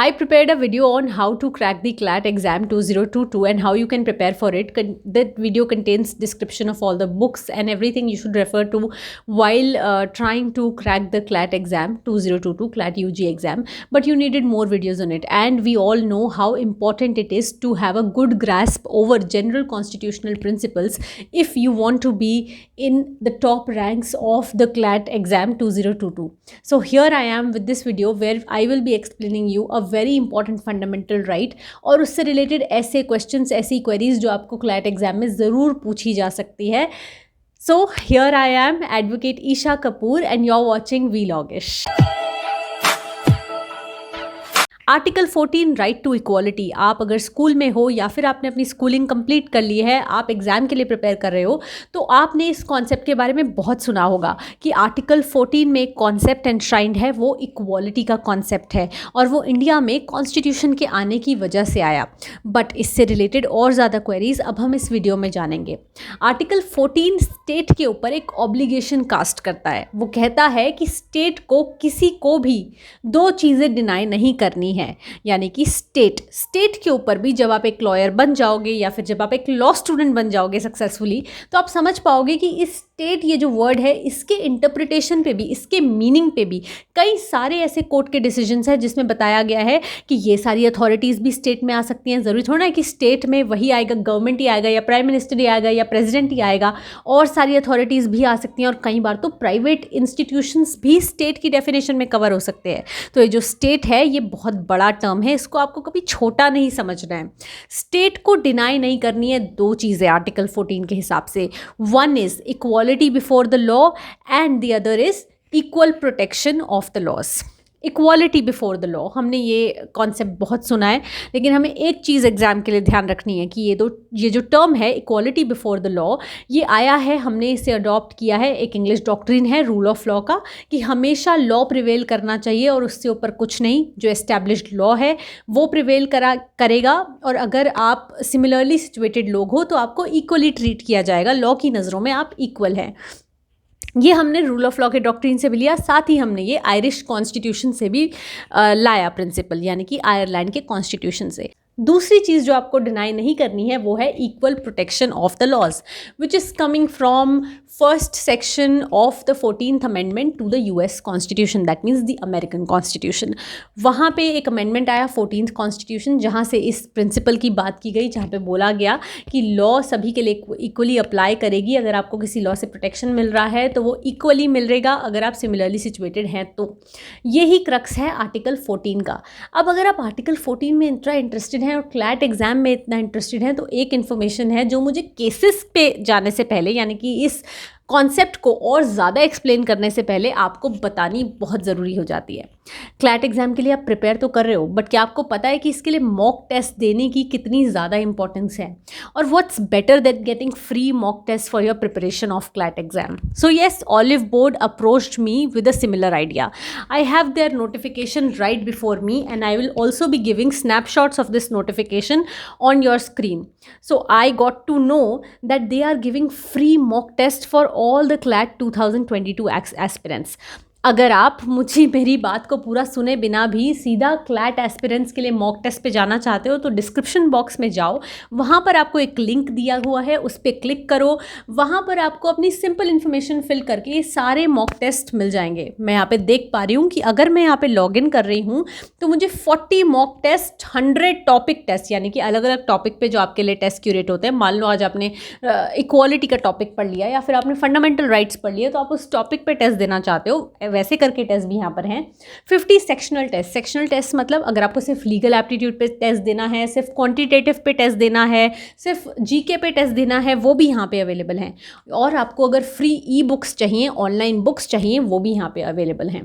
I prepared a video on how to crack the CLAT exam 2022 and how you can prepare for it. That video contains description of all the books and everything you should refer to while trying to crack the CLAT exam 2022 CLAT UG exam. But you needed more videos on it, and we all know how important it is to have a good grasp over general constitutional principles if you want to be in the top ranks of the CLAT exam 2022. So here I am with this video where I will be explaining you a very important fundamental right और उससे related ऐसे questions, ऐसी queries जो आपको CLAT exam में ज़रूर पूछी जा सकती है. So here I am advocate Isha Kapoor and you are watching Vlogish. Article 14 right to equality. आप अगर स्कूल में हो या फिर आपने अपनी स्कूलिंग कंप्लीट कर ली है, आप एग्ज़ाम के लिए प्रिपेयर कर रहे हो, तो आपने इस कॉन्सेप्ट के बारे में बहुत सुना होगा कि आर्टिकल 14 में एक कॉन्सेप्ट एनश्राइंड है, वो इक्वालिटी का कॉन्सेप्ट है और वो इंडिया में कॉन्स्टिट्यूशन के आने की वजह से आया. बट इससे रिलेटेड और ज़्यादा क्वेरीज अब हम इस वीडियो में जानेंगे. आर्टिकल 14 स्टेट के ऊपर एक ऑब्लिगेशन कास्ट करता है. वो कहता है कि स्टेट को किसी को भी दो चीज़ें डिनाई नहीं करनी है, यानी कि स्टेट के ऊपर भी जब आप एक लॉयर बन जाओगे या फिर जब आप एक लॉ स्टूडेंट बन जाओगे सक्सेसफुली, तो आप समझ पाओगे कि इस स्टेट ये जो वर्ड है इसके इंटरप्रिटेशन पे भी, इसके मीनिंग पे भी कई सारे ऐसे कोर्ट के डिसीजंस हैं जिसमें बताया गया है कि ये सारी अथॉरिटीज़ भी स्टेट में आ सकती हैं. ज़रूरी थोड़ा है कि स्टेट में वही आएगा, गवर्नमेंट ही आएगा या प्राइम मिनिस्टर ही आएगा या प्रेसिडेंट ही आएगा, और सारी अथॉरिटीज़ भी आ सकती हैं और कई बार तो प्राइवेट इंस्टीट्यूशंस भी स्टेट की डेफिनेशन में कवर हो सकते हैं. तो ये जो स्टेट है ये बहुत बड़ा टर्म है, इसको आपको कभी छोटा नहीं समझना है. स्टेट को डिनाई नहीं करनी है दो चीज़ें आर्टिकल 14 के हिसाब से. One is equality before the law and the other is equal protection of the laws. Equality before the law, हमने ये कॉन्सेप्ट बहुत सुना है, लेकिन हमें एक चीज़ एग्जाम के लिए ध्यान रखनी है कि ये जो टर्म है इक्वालिटी बिफोर द लॉ, ये आया है, हमने इसे अडॉप्ट किया है, एक इंग्लिश डॉक्ट्रिन है रूल ऑफ लॉ का, कि हमेशा लॉ प्रिवेल करना चाहिए और उससे ऊपर कुछ नहीं. जो एस्टैब्लिश्ड लॉ है वो प्रिवेल करेगा, और अगर आप सिमिलरली सिचुएटेड लोग हो तो आपको इक्वली ट्रीट किया जाएगा. लॉ की नज़रों में आप इक्वल हैं. ये हमने रूल ऑफ लॉ के डॉक्ट्रिन से भी लिया, साथ ही हमने ये आयरिश कॉन्स्टिट्यूशन से भी लाया प्रिंसिपल, यानी कि आयरलैंड के कॉन्स्टिट्यूशन से. दूसरी चीज़ जो आपको डिनाई नहीं करनी है वो है equal protection of the laws, which is coming from first section of the 14th amendment to the US constitution, that means the American constitution. वहाँ पे एक अमेंडमेंट आया 14th कॉन्स्टिट्यूशन, जहाँ से इस प्रिंसिपल की बात की गई, जहाँ पे बोला गया कि लॉ सभी के लिए इक्वली अप्लाई करेगी. अगर आपको किसी लॉ से प्रोटेक्शन मिल रहा है तो वो इक्वली मिलेगा अगर आप सिमिलरली सिचुएटेड हैं. तो यही क्रक्स है आर्टिकल 14 का. अब अगर आप आर्टिकल 14 में इंटरेस्टेड हैं और क्लैट एग्जाम में इतना इंटरेस्टेड हैं, तो एक इन्फॉर्मेशन है जो मुझे केसेस पे जाने से पहले, यानी कि इस कॉन्सेप्ट को और ज़्यादा एक्सप्लेन करने से पहले आपको बतानी बहुत ज़रूरी हो जाती है. क्लैट एग्जाम के लिए आप प्रिपेयर तो कर रहे हो, बट क्या आपको पता है कि इसके लिए मॉक टेस्ट देने की कितनी ज़्यादा इंपॉर्टेंस है? और what's better than getting free mock test for your preparation of CLAT exam? So yes, Oliveboard approached me with a similar idea. I have their notification right before me and I will also be giving snapshots of this notification on your screen. So I got to know that they are giving free mock test for all the CLAT 2022 aspirants. अगर आप मुझे मेरी बात को पूरा सुने बिना भी सीधा क्लैट एस्पिरेंट्स के लिए मॉक टेस्ट पे जाना चाहते हो तो डिस्क्रिप्शन बॉक्स में जाओ, वहाँ पर आपको एक लिंक दिया हुआ है, उस पर क्लिक करो. वहाँ पर आपको अपनी सिंपल इन्फॉर्मेशन फिल करके ये सारे मॉक टेस्ट मिल जाएंगे. मैं यहाँ पे देख पा रही हूँ कि अगर मैं यहाँ पे लॉगिन कर रही हूँ तो मुझे 40 मॉक टेस्ट, 100 टॉपिक टेस्ट, यानी कि अलग अलग टॉपिक पे जो आपके लिए टेस्ट क्यूरेट होते हैं. मान लो आज आपने इक्वालिटी का टॉपिक पढ़ लिया या फिर आपने फंडामेंटल राइट्स पढ़ लिया, तो आप उस टॉपिक पे टेस्ट देना चाहते हो, वैसे करके टेस्ट भी यहाँ पर हैं. 50 सेक्शनल टेस्ट मतलब अगर आपको सिर्फ लीगल एप्टीट्यूड पे टेस्ट देना है, सिर्फ क्वांटिटेटिव पे टेस्ट देना है, सिर्फ जीके पे टेस्ट देना है, वो भी यहाँ पे अवेलेबल हैं. और आपको अगर फ्री ई बुक्स चाहिए, ऑनलाइन बुक्स चाहिए, वो भी यहाँ पे अवेलेबल हैं.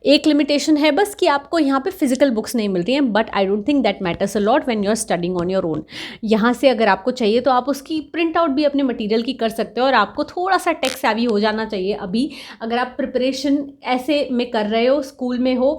एक लिमिटेशन है बस कि आपको यहाँ पे फिजिकल बुक्स नहीं मिलती हैं, but I don't think that matters a lot when you are studying on your own. यहाँ से अगर आपको चाहिए तो आप उसकी प्रिंट आउट भी अपने मटीरियल की कर सकते हो, और आपको थोड़ा सा टेक सेवी हो जाना चाहिए अभी, अगर आप प्रिपरेशन ऐसे में कर रहे हो, स्कूल में हो,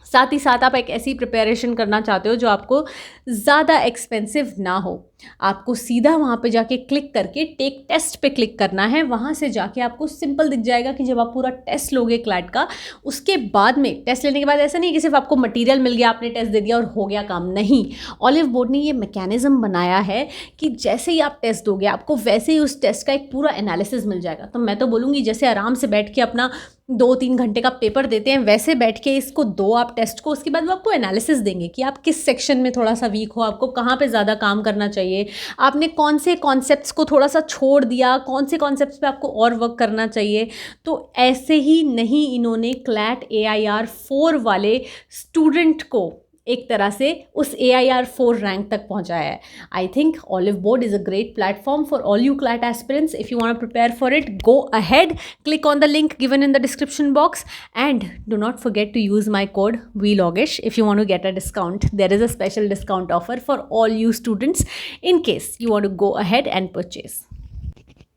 साथ ही साथ आप एक ऐसी प्रिपरेशन करना चाहते हो जो आपको ज़्यादा एक्सपेंसिव ना हो. आपको सीधा वहाँ पे जाके क्लिक करके टेक टेस्ट पे क्लिक करना है। वहाँ से जाके आपको सिंपल दिख जाएगा कि जब आप पूरा टेस्ट लोगे क्लैट का, उसके बाद में टेस्ट लेने के बाद ऐसा नहीं कि सिर्फ आपको मटेरियल मिल गया, आपने टेस्ट दे दिया और हो गया काम। नहीं, ऑलिव बोर्ड ने ये मैकेनिज्म बनाया है कि जैसे ही आप टेस्ट दोगे आपको वैसे ही उस टेस्ट का एक पूरा एनालिसिस मिल जाएगा। तो मैं तो बोलूँगी जैसे आराम से बैठ के अपना 2-3 घंटे का पेपर देते हैं, वैसे बैठ के इसको दो आप टेस्ट को। उसके बाद वो आपको एनालिसिस देंगे कि आप किस सेक्शन में थोड़ा सा वीक हो, आपको कहाँ पे ज़्यादा काम करना चाहिए, आपने कौन से कॉन्सेप्ट्स को थोड़ा सा छोड़ दिया, कौन से कॉन्सेप्ट्स पे आपको और वर्क करना चाहिए। तो ऐसे ही नहीं इन्होंने क्लैट AIR4 वाले स्टूडेंट को एक तरह से उस AIR4 रैंक तक पहुंचाया है। I think olive board is a great platform for all you CLAT aspirants. If you want to prepare for it, go ahead, click on the link given in the description box, and do not forget to use my code VLOGISH if you want to get a discount. There is a special discount offer for all you students in case you want to go ahead and purchase.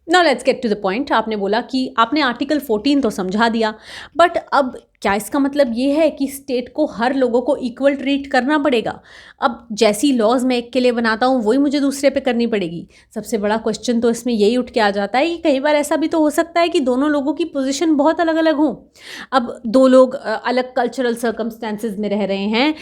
Now let's get to the point. आपने बोला कि आपने article 14 तो समझा दिया, but अब क्या इसका मतलब ये है कि स्टेट को हर लोगों को इक्वल ट्रीट करना पड़ेगा? अब जैसी लॉज मैं एक के लिए बनाता हूँ वही मुझे दूसरे पे करनी पड़ेगी? सबसे बड़ा क्वेश्चन तो इसमें यही उठ के आ जाता है कि कई बार ऐसा भी तो हो सकता है कि दोनों लोगों की पोजीशन बहुत अलग अलग हो। अब दो लोग अलग कल्चरल सर्कमस्टेंसेस में रह रहे हैं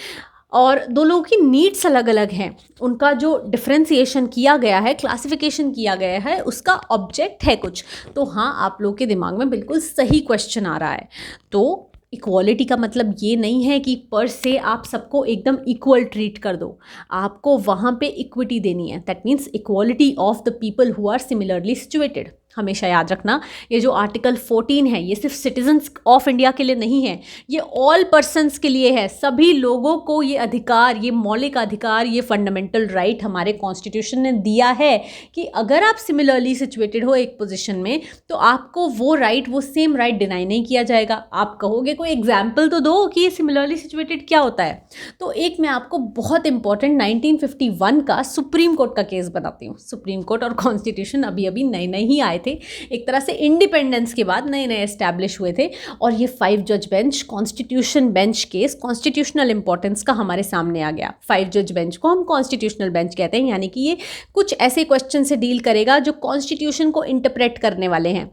और दो लोगों की नीड्स अलग अलग हैं। उनका जो डिफ्रेंसिएशन किया गया है, क्लासिफिकेशन किया गया है, उसका ऑब्जेक्ट है कुछ। तो हाँ, आप लोग के दिमाग में बिल्कुल सही क्वेश्चन आ रहा है। तो इक्वालिटी का मतलब ये नहीं है कि पर से आप सबको एकदम इक्वल ट्रीट कर दो, आपको वहाँ पे इक्विटी देनी है। That means equality of the people who are similarly situated. हमेशा याद रखना, ये जो आर्टिकल 14 है ये सिर्फ सिटीजन्स ऑफ इंडिया के लिए नहीं है, ये ऑल पर्सन्स के लिए है। सभी लोगों को ये अधिकार, ये मौलिक अधिकार, ये फंडामेंटल राइट हमारे कॉन्स्टिट्यूशन ने दिया है कि अगर आप सिमिलरली सिचुएटेड हो एक पोजीशन में तो आपको वो राइट, वो सेम राइट डिनाई नहीं किया जाएगा। आप कहोगे कोई एग्जाम्पल तो दो कि ये सिमिलरली सिचुएटेड क्या होता है। तो एक मैं आपको बहुत इंपॉर्टेंट 1951 का सुप्रीम कोर्ट का केस बताती हूँ। सुप्रीम कोर्ट और कॉन्स्टिट्यूशन अभी अभी नए नए ही आए थे, एक तरह से इंडिपेंडेंस के बाद नए नए एस्टैब्लिश हुए थे। और ये 5 जज bench constitution bench case constitutional importance का हमारे सामने आ गया। 5 जज बेंच को हम कॉन्स्टिट्यूशनल बेंच कहते हैं, यानी कि ये कुछ ऐसे क्वेश्चन से डील करेगा जो कॉन्स्टिट्यूशन को इंटरप्रेट करने वाले हैं।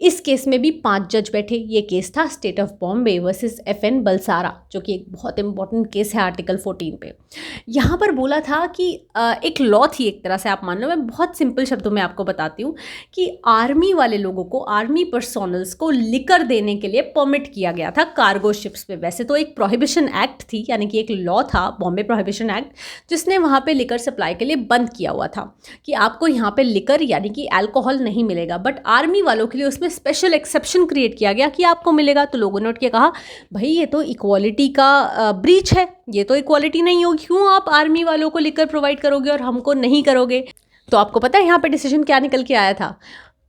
इस केस में भी 5 जज बैठे। ये केस था state of Bombay versus FN Balsara, जो कि एक बहुत इंपॉर्टेंट केस है आर्टिकल 14 पे। यहाँ पर बोला था कि एक लॉ थी, एक तरह से आप मान लो, मैं बहुत सिंपल शब्दों में आपको बताती हूँ कि आर्मी वाले लोगों को, आर्मी पर्सोनल्स को लिकर देने के लिए परमिट किया गया था कार्गो शिप्स पे। वैसे तो एक प्रोहिबिशन एक्ट थी, यानी कि एक लॉ था, बॉम्बे प्रोहिबिशन एक्ट, जिसने वहाँ पे लिकर सप्लाई के लिए बंद किया हुआ था कि आपको यहाँ पे लिकर यानी कि अल्कोहल नहीं मिलेगा। बट आर्मी वालों के लिए उसमें स्पेशल एक्सेप्शन क्रिएट किया गया कि आपको मिलेगा। तो लोगों ने उठ के कहा, भाई ये तो इक्वालिटी का ब्रीच है, ये तो इक्वालिटी नहीं होगी, क्यों आप आर्मी वालों को लिकर प्रोवाइड करोगे और हमको नहीं करोगे। तो आपको पता है यहाँ पे डिसीजन क्या निकल के आया था?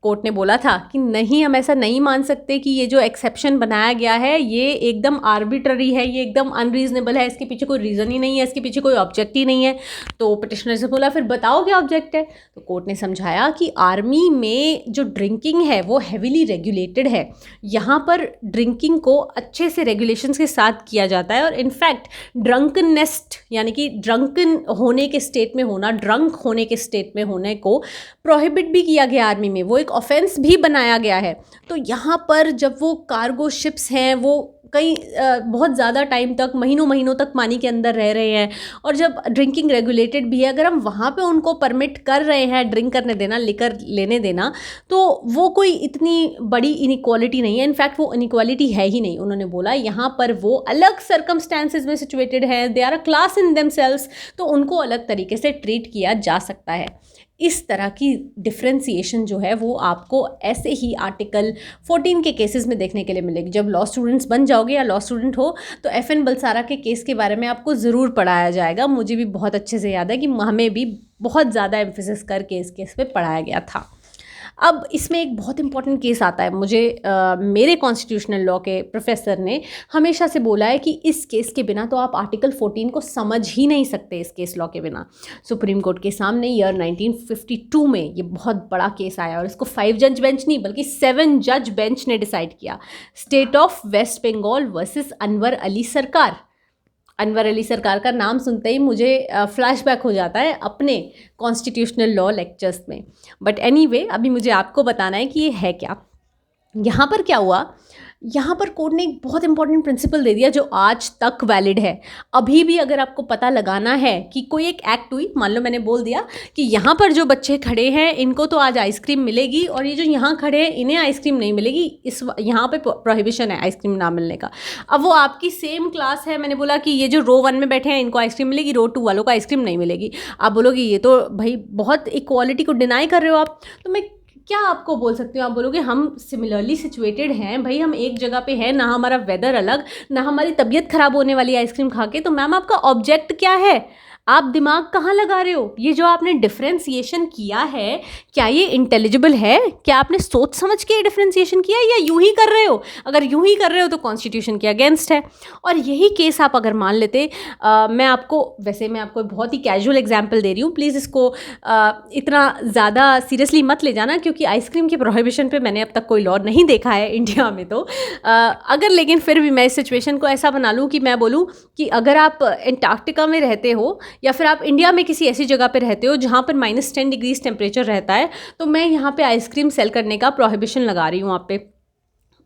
कोर्ट ने बोला था कि नहीं, हम ऐसा नहीं मान सकते कि ये जो एक्सेप्शन बनाया गया है ये एकदम आर्बिट्ररी है, ये एकदम अनरीजनेबल है, इसके पीछे कोई रीज़न ही नहीं है, इसके पीछे कोई ऑब्जेक्ट ही नहीं है। तो पिटिशनर से बोला, फिर बताओ क्या ऑब्जेक्ट है। तो कोर्ट ने समझाया कि आर्मी में जो ड्रिंकिंग है वो हैवीली रेगुलेटेड है। यहाँ पर ड्रिंकिंग को अच्छे से रेगुलेशंस के साथ किया जाता है और इनफैक्ट ड्रंकनेस्ट यानी कि ड्रंकन होने के स्टेट में होना, ड्रंक होने के स्टेट में होने को प्रोहिबिट भी किया गया आर्मी में, वो एक ऑफेंस भी बनाया गया है। तो यहाँ पर जब वो कार्गो शिप्स हैं, वो कई बहुत ज़्यादा टाइम तक, महीनों तक पानी के अंदर रह रहे हैं, और जब ड्रिंकिंग रेगुलेटेड भी है, अगर हम वहाँ पे उनको परमिट कर रहे हैं ड्रिंक करने देना, लिकर लेने देना, तो वो कोई इतनी बड़ी इनइक्वालिटी नहीं है। इनफैक्ट वो इनइक्वालिटी है ही नहीं। उन्होंने बोला यहाँ पर वो अलग सर्कमस्टांसेस में सिचुएटेड है, they are a class in themselves, तो उनको अलग तरीके से ट्रीट किया जा सकता है। इस तरह की डिफ्रेंसिएशन जो है वो आपको ऐसे ही आर्टिकल 14 के केसेस में देखने के लिए मिलेगी। जब लॉ स्टूडेंट्स बन जाओगे या लॉ स्टूडेंट हो तो FN बलसारा के केस के बारे में आपको ज़रूर पढ़ाया जाएगा। मुझे भी बहुत अच्छे से याद है कि हमें भी बहुत ज़्यादा एम्फेसिस करके इस केस पे पढ़ाया गया था। अब इसमें एक बहुत इंपॉर्टेंट केस आता है। मुझे मेरे कॉन्स्टिट्यूशनल लॉ के प्रोफेसर ने हमेशा से बोला है कि इस केस के बिना तो आप आर्टिकल 14 को समझ ही नहीं सकते, इस केस लॉ के बिना। सुप्रीम कोर्ट के सामने ईयर 1952 में ये बहुत बड़ा केस आया और इसको 5 जज बेंच नहीं बल्कि 7 जज बेंच ने डिसाइड किया। State of West Bengal versus Anwar Ali Sarkar. Anwar Ali सरकार का नाम सुनते ही मुझे फ्लैशबैक हो जाता है अपने कॉन्स्टिट्यूशनल लॉ लेक्चर्स में। बट एनीवे, अभी मुझे आपको बताना है कि ये है क्या। यहाँ पर क्या हुआ, यहाँ पर कोर्ट ने एक बहुत इंपॉर्टेंट प्रिंसिपल दे दिया जो आज तक वैलिड है। अभी भी अगर आपको पता लगाना है कि कोई एक एक्ट हुई, मान लो मैंने बोल दिया कि यहाँ पर जो बच्चे खड़े हैं इनको तो आज आइसक्रीम मिलेगी और ये जो यहाँ खड़े हैं इन्हें आइसक्रीम नहीं मिलेगी, इस यहाँ पे प्रोहिबिशन है आइसक्रीम ना मिलने का। अब वो आपकी सेम क्लास है, मैंने बोला कि ये जो रो 1 में बैठे हैं इनको आइसक्रीम मिलेगी, रो 2 वालों को आइसक्रीम नहीं मिलेगी। आप बोलोगे ये तो भाई बहुत इक्वालिटी को डिनाई कर रहे हो आप। तो मैं क्या आपको बोल सकती हूँ, आप बोलोगे हम सिमिलरली सिचुएटेड हैं भाई, हम एक जगह पे हैं, ना हमारा वेदर अलग, ना हमारी तबीयत ख़राब होने वाली आइसक्रीम खा के। तो मैम आपका ऑब्जेक्ट क्या है, आप दिमाग कहाँ लगा रहे हो? ये जो आपने डिफ्रेंसिएशन किया है क्या ये इंटेलिजिबल है? क्या आपने सोच समझ के डिफ्रेंसिएशन किया है या यूं ही कर रहे हो? अगर यूं ही कर रहे हो तो कॉन्स्टिट्यूशन के अगेंस्ट है। और यही केस आप अगर मान लेते, मैं आपको बहुत ही कैजुअल एग्जांपल दे रही हूँ, प्लीज़ इसको इतना ज़्यादा सीरियसली मत ले जाना, क्योंकि आइसक्रीम के प्रोहिबिशन पे मैंने अब तक कोई लॉ नहीं देखा है इंडिया में। तो अगर लेकिन फिर भी मैं इस सिचुएशन को ऐसा बना लूँ कि मैं बोलूँ कि अगर आप एंटार्क्टिका में रहते हो या फिर आप इंडिया में किसी ऐसी जगह पे रहते हो जहाँ पर -10 डिग्रीज टेम्परेचर रहता है, तो मैं यहाँ पे आइसक्रीम सेल करने का प्रोहिबिशन लगा रही हूँ आप पे,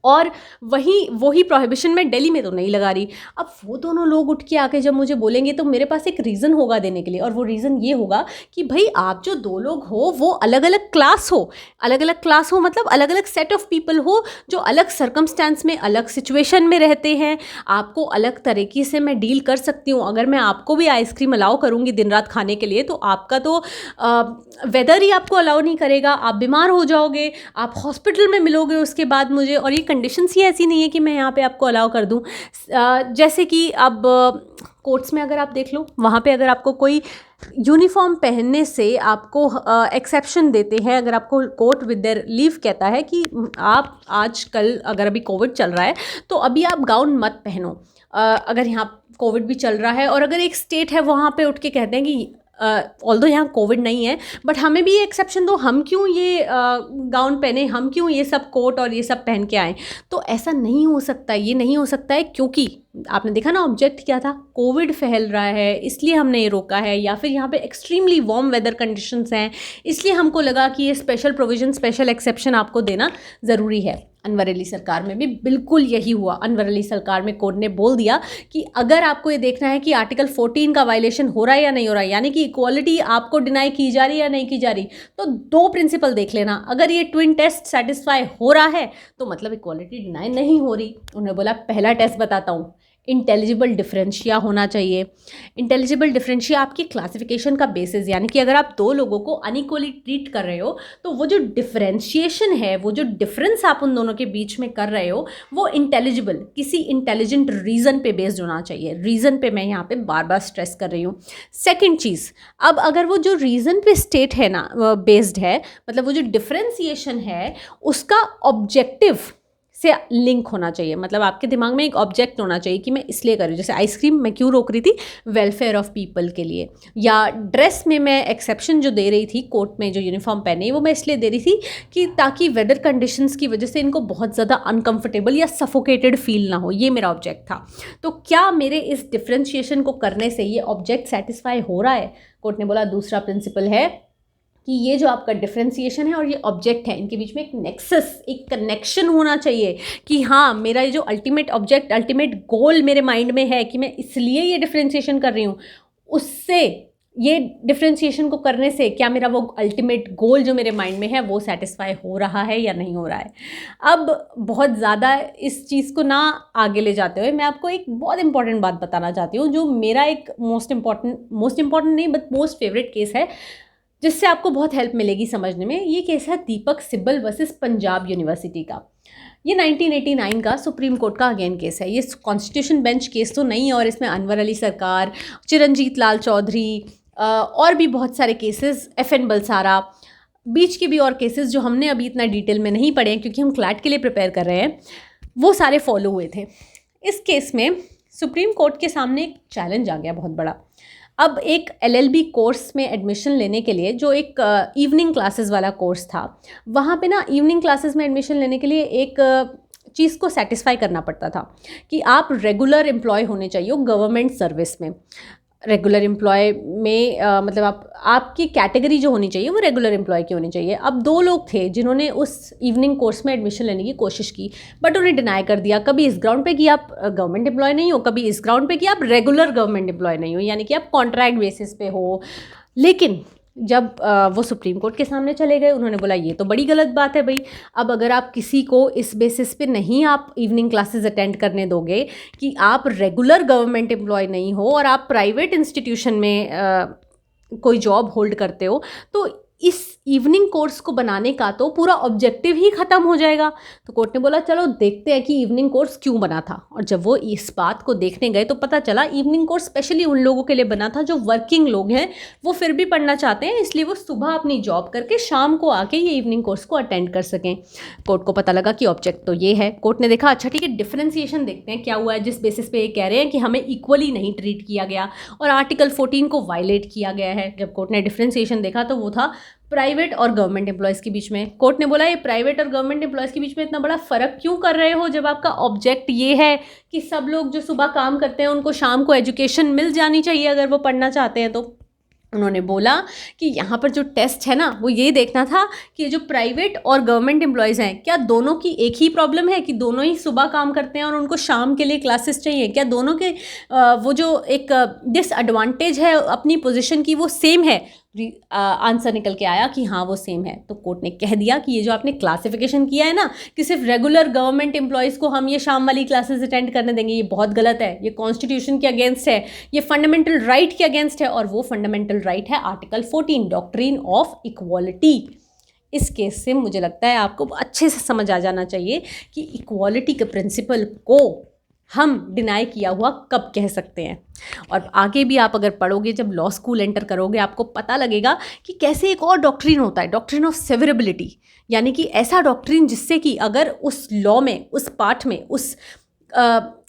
और वही प्रोहिबिशन मैं दिल्ली में तो नहीं लगा रही। अब वो दोनों लोग उठ के आके जब मुझे बोलेंगे तो मेरे पास एक रीज़न होगा देने के लिए, और वो रीज़न ये होगा कि भाई आप जो दो लोग हो वो अलग अलग क्लास हो, मतलब अलग अलग सेट ऑफ पीपल हो जो अलग सर्कमस्टेंस में, अलग सिचुएशन में रहते हैं। आपको अलग तरीके से मैं डील कर सकती हूँ। अगर मैं आपको भी आइसक्रीम अलाउ करूँगी दिन रात खाने के लिए, तो आपका तो वेदर ही आपको अलाउ नहीं करेगा, आप बीमार हो जाओगे, आप हॉस्पिटल में मिलोगे उसके बाद मुझे, और ये कंडीशंस ही ऐसी नहीं है कि मैं यहाँ पे आपको अलाउ कर दूँ। जैसे कि अब कोर्ट्स में अगर आप देख लो, वहाँ पे अगर आपको कोई यूनिफॉर्म पहनने से आपको एक्सेप्शन देते हैं, अगर आपको कोर्ट विद देयर लीव कहता है कि आप आज कल अगर अभी कोविड चल रहा है तो अभी आप गाउन मत पहनो, अगर यहाँ कोविड भी चल रहा है, और अगर एक स्टेट है वहाँ पे उठ के कहते हैं कि ऑल्दो यहाँ कोविड नहीं है बट हमें भी ये एक्सेप्शन दो, हम क्यों ये गाउन पहने, हम क्यों ये सब कोट और ये सब पहन के आएँ। तो ऐसा नहीं हो सकता, ये नहीं हो सकता है, क्योंकि आपने देखा ना ऑब्जेक्ट क्या था, कोविड फैल रहा है इसलिए हमने ये रोका है, या फिर यहाँ पे एक्सट्रीमली वार्म वेदर कंडीशंस हैं इसलिए हमको लगा कि ये स्पेशल प्रोविजन, स्पेशल एक्सेप्शन आपको देना ज़रूरी है। अनवर अली सरकार में भी बिल्कुल यही हुआ। अनवर अली सरकार में कोर्ट ने बोल दिया कि अगर आपको ये देखना है कि आर्टिकल 14 का वायलेशन हो रहा है या नहीं हो रहा है, यानी कि इक्वालिटी आपको डिनाई की जा रही है या नहीं की जा रही, तो दो प्रिंसिपल देख लेना। अगर ये ट्विन टेस्ट सेटिस्फाई हो रहा है तो मतलब इक्वालिटी डिनाई नहीं हो रही। उन्होंने बोला पहला टेस्ट बताता हूँ, इंटेलिजिबल डिफरेंशिया होना चाहिए। इंटेलिजिबल डिफरेंशिया आपकी क्लासिफिकेशन का बेसिस, यानी कि अगर आप दो लोगों को अनइक्वली ट्रीट कर रहे हो तो वो जो डिफरेंशिएशन है, वो जो डिफरेंस आप उन दोनों के बीच में कर रहे हो, वो इंटेलिजिबल, किसी इंटेलिजेंट रीज़न पे बेस्ड होना चाहिए। रीज़न पे मैं यहाँ पे बार बार स्ट्रेस कर रही हूँ। सेकेंड चीज़, अब अगर वो जो रीज़न पे स्टेट है ना, बेस्ड है, मतलब वो जो डिफरेंशिएशन है उसका ऑब्जेक्टिव से लिंक होना चाहिए। मतलब आपके दिमाग में एक ऑब्जेक्ट होना चाहिए कि मैं इसलिए कर रही हूँ। जैसे आइसक्रीम मैं क्यों रोक रही थी, वेलफेयर ऑफ पीपल के लिए। या ड्रेस में मैं एक्सेप्शन जो दे रही थी, कोर्ट में जो यूनिफॉर्म पहने, वो मैं इसलिए दे रही थी कि ताकि वेदर कंडीशंस की वजह से इनको बहुत ज़्यादा अनकम्फर्टेबल या सफोकेटेड फील ना हो, ये मेरा ऑब्जेक्ट था। तो क्या मेरे इस डिफ्रेंशिएशन को करने से ये ऑब्जेक्ट सेटिस्फाई हो रहा है? कोर्ट ने बोला दूसरा प्रिंसिपल है कि ये जो आपका डिफरेंशिएशन है और ये ऑब्जेक्ट है, इनके बीच में एक नेक्सस, एक कनेक्शन होना चाहिए कि हाँ, मेरा ये जो अल्टीमेट ऑब्जेक्ट, अल्टीमेट गोल मेरे माइंड में है कि मैं इसलिए ये डिफरेंशिएशन कर रही हूँ, उससे ये डिफरेंशिएशन को करने से क्या मेरा वो अल्टीमेट गोल जो मेरे माइंड में है वो सेटिस्फाई हो रहा है या नहीं हो रहा है। अब बहुत ज़्यादा इस चीज़ को ना आगे ले जाते हुए मैं आपको एक बहुत इंपॉर्टेंट बात बताना चाहती हूँ, जो मेरा एक मोस्ट इम्पॉर्टेंट नहीं बट मोस्ट फेवरेट केस है, जिससे आपको बहुत हेल्प मिलेगी समझने में। ये केस है दीपक सिब्बल वर्सेस पंजाब यूनिवर्सिटी का। ये 1989 का सुप्रीम कोर्ट का अगेन केस है। ये कॉन्स्टिट्यूशन बेंच केस तो नहीं है, और इसमें अनवर अली सरकार, चिरंजीत लाल चौधरी और भी बहुत सारे केसेस, FN बलसारा, बीच के भी और केसेस जो हमने अभी इतना डिटेल में नहीं पढ़े हैं क्योंकि हम क्लैट के लिए प्रिपेयर कर रहे हैं, वो सारे फॉलो हुए थे। इस केस में सुप्रीम कोर्ट के सामने एक चैलेंज आ गया बहुत बड़ा। अब एक LLB कोर्स में एडमिशन लेने के लिए, जो एक इवनिंग क्लासेस वाला कोर्स था, वहाँ पे ना इवनिंग क्लासेस में एडमिशन लेने के लिए एक चीज़ को सेटिस्फाई करना पड़ता था कि आप रेगुलर एम्प्लॉय होने चाहिए गवर्नमेंट सर्विस में। रेगुलर एम्प्लॉय में मतलब आपकी कैटेगरी जो होनी चाहिए वो रेगुलर एम्प्लॉय की होनी चाहिए। अब 2 लोग थे जिन्होंने उस इवनिंग कोर्स में एडमिशन लेने की कोशिश की, बट उन्हें डिनाई कर दिया। कभी इस ग्राउंड पे कि आप गवर्नमेंट एम्प्लॉय नहीं हो, कभी इस ग्राउंड पे कि आप रेगुलर गवर्नमेंट एम्प्लॉय नहीं हो, यानी कि आप कॉन्ट्रैक्ट बेसिस पे हो। लेकिन जब वो सुप्रीम कोर्ट के सामने चले गए, उन्होंने बोला ये तो बड़ी गलत बात है भाई। अब अगर आप किसी को इस बेसिस पे नहीं आप इवनिंग क्लासेस अटेंड करने दोगे कि आप रेगुलर गवर्नमेंट एम्प्लॉय नहीं हो और आप प्राइवेट इंस्टीट्यूशन में कोई जॉब होल्ड करते हो, तो इस इवनिंग कोर्स को बनाने का तो पूरा ऑब्जेक्टिव ही ख़त्म हो जाएगा। तो कोर्ट ने बोला चलो देखते हैं कि इवनिंग कोर्स क्यों बना था। और जब वो इस बात को देखने गए तो पता चला इवनिंग कोर्स स्पेशली उन लोगों के लिए बना था जो वर्किंग लोग हैं, वो फिर भी पढ़ना चाहते हैं, इसलिए वो सुबह अपनी जॉब करके शाम को आके ये इवनिंग कोर्स को अटेंड कर सकें। कोर्ट को पता लगा कि ऑब्जेक्ट तो ये है। कोर्ट ने देखा अच्छा ठीक है, डिफ्रेंसिएशन देखते हैं क्या हुआ है जिस बेसिस पे ये कह रहे हैं कि हमें इक्वली नहीं ट्रीट किया गया और आर्टिकल 14 को वायलेट किया गया है। जब कोर्ट ने डिफ्रेंसिएशन देखा तो वो था प्राइवेट और गवर्नमेंट एम्प्लॉयज़ के बीच में। कोर्ट ने बोला ये प्राइवेट और गवर्नमेंट एम्प्लॉयज़ के बीच में इतना बड़ा फ़र्क क्यों कर रहे हो, जब आपका ऑब्जेक्ट ये है कि सब लोग जो सुबह काम करते हैं उनको शाम को एजुकेशन मिल जानी चाहिए अगर वो पढ़ना चाहते हैं। तो उन्होंने बोला कि यहाँ पर जो टेस्ट है ना वो ये देखना था कि जो प्राइवेट और गवर्नमेंट एम्प्लॉयज़ हैं क्या दोनों की एक ही प्रॉब्लम है कि दोनों ही सुबह काम करते हैं और उनको शाम के लिए क्लासेस चाहिए, क्या दोनों के वो जो एक डिसएडवांटेज है अपनी पोजीशन की वो सेम है। आंसर निकल के आया कि हाँ वो सेम है। तो कोर्ट ने कह दिया कि ये जो आपने क्लासिफिकेशन किया है ना कि सिर्फ रेगुलर गवर्नमेंट एम्प्लॉयज़ को हम ये शाम वाली क्लासेस अटेंड करने देंगे, ये बहुत गलत है, ये कॉन्स्टिट्यूशन के अगेंस्ट है, ये फंडामेंटल राइट के अगेंस्ट है। और वो फंडामेंटल राइट है आर्टिकल 14 डॉक्ट्रिन ऑफ इक्वालिटी। इस केस से मुझे लगता है आपको अच्छे से समझ आ जाना चाहिए कि इक्वालिटी के प्रिंसिपल को हम डिनाई किया हुआ कब कह सकते हैं। और आगे भी आप अगर पढ़ोगे, जब लॉ स्कूल एंटर करोगे, आपको पता लगेगा कि कैसे एक और डॉक्ट्रिन होता है, डॉक्ट्रिन ऑफ सेवरेबिलिटी, यानी कि ऐसा डॉक्ट्रिन जिससे कि अगर उस लॉ में, उस पार्ट में, उस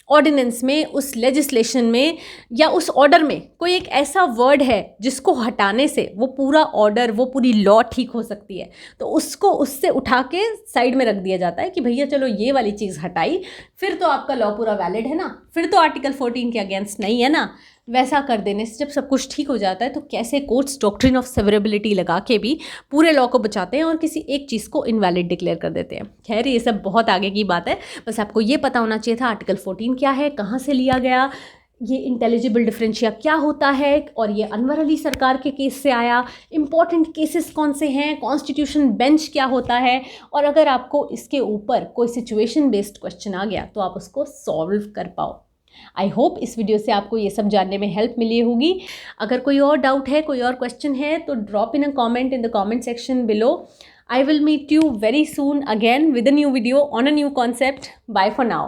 ऑर्डिनेंस में, उस लेजिस्लेशन में या उस ऑर्डर में कोई एक ऐसा वर्ड है जिसको हटाने से वो पूरा ऑर्डर, वो पूरी लॉ ठीक हो सकती है, तो उसको उससे उठा के साइड में रख दिया जाता है कि भैया चलो ये वाली चीज़ हटाई, फिर तो आपका लॉ पूरा वैलिड है ना, फिर तो आर्टिकल 14 के अगेंस्ट नहीं है ना। वैसा कर देने से जब सब कुछ ठीक हो जाता है तो कैसे कोर्ट्स डॉक्ट्रिन ऑफ सेवरेबिलिटी लगा के भी पूरे लॉ को बचाते हैं और किसी एक चीज़ को इनवैलिड डिक्लेयर कर देते हैं। खैर ये सब बहुत आगे की बात है, बस आपको ये पता होना चाहिए था आर्टिकल 14 क्या है, कहाँ से लिया गया, ये इंटेलिजिबल डिफरेंशिया क्या होता है, और ये अनवर अली सरकार के केस से आया, इंपॉर्टेंट केसेस कौन से हैं, कॉन्स्टिट्यूशन बेंच क्या होता है, और अगर आपको इसके ऊपर कोई सिचुएशन बेस्ड क्वेश्चन आ गया तो आप उसको सॉल्व कर पाओ। आई होप इस वीडियो से आपको ये सब जानने में हेल्प मिली होगी। अगर कोई और डाउट है, कोई और क्वेश्चन है तो drop in a comment in the comment section below. I will meet you very soon again with a new video on a new concept. Bye for now.